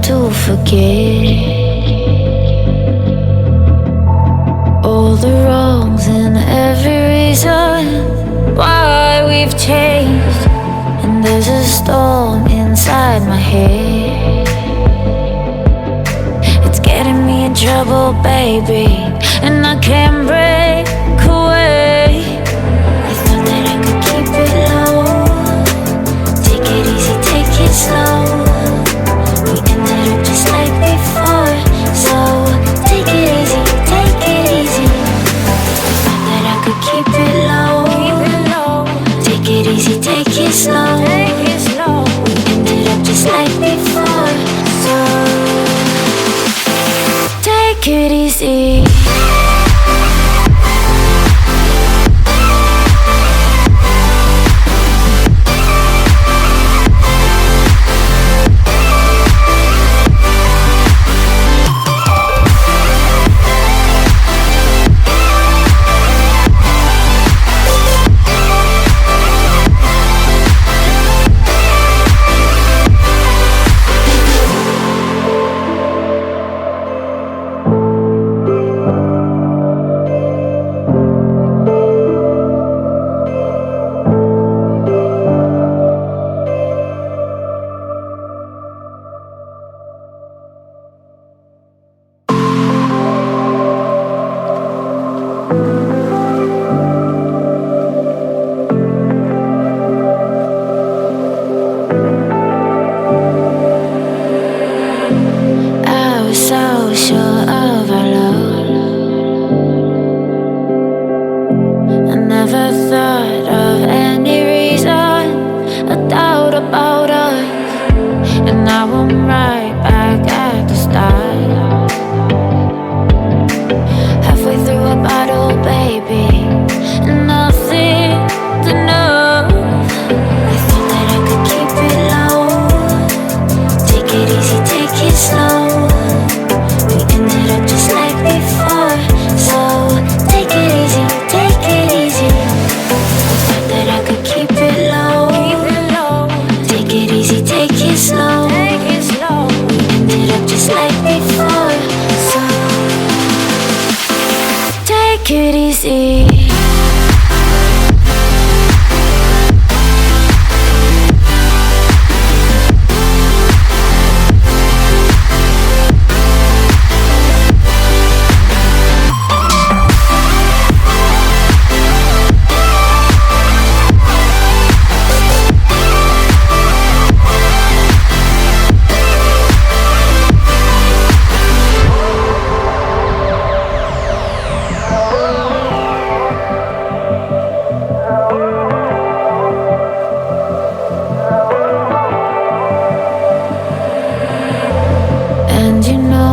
to forget all the wrongs and every reason why we've changed. And there's a storm inside my head, it's getting me in trouble, baby, and I can't break away. I thought that I could keep it low, take it easy, take it slow. We ended up just like before, so take it easy, take it easy. I thought that I could keep it low, take it easy, take it slow. We ended up just like before, so take it easy. So sure of our love, I never thought of any reason, a doubt about us. And now I'm right back at the start, halfway through a bottle, baby, and nothing to know. I thought that I could keep it low, take it easy, take it slow. Ended up just like before, so take it easy, take it easy. Thought that I could keep it low, take it easy, take it slow. Ended up just like before, so take it easy. And you know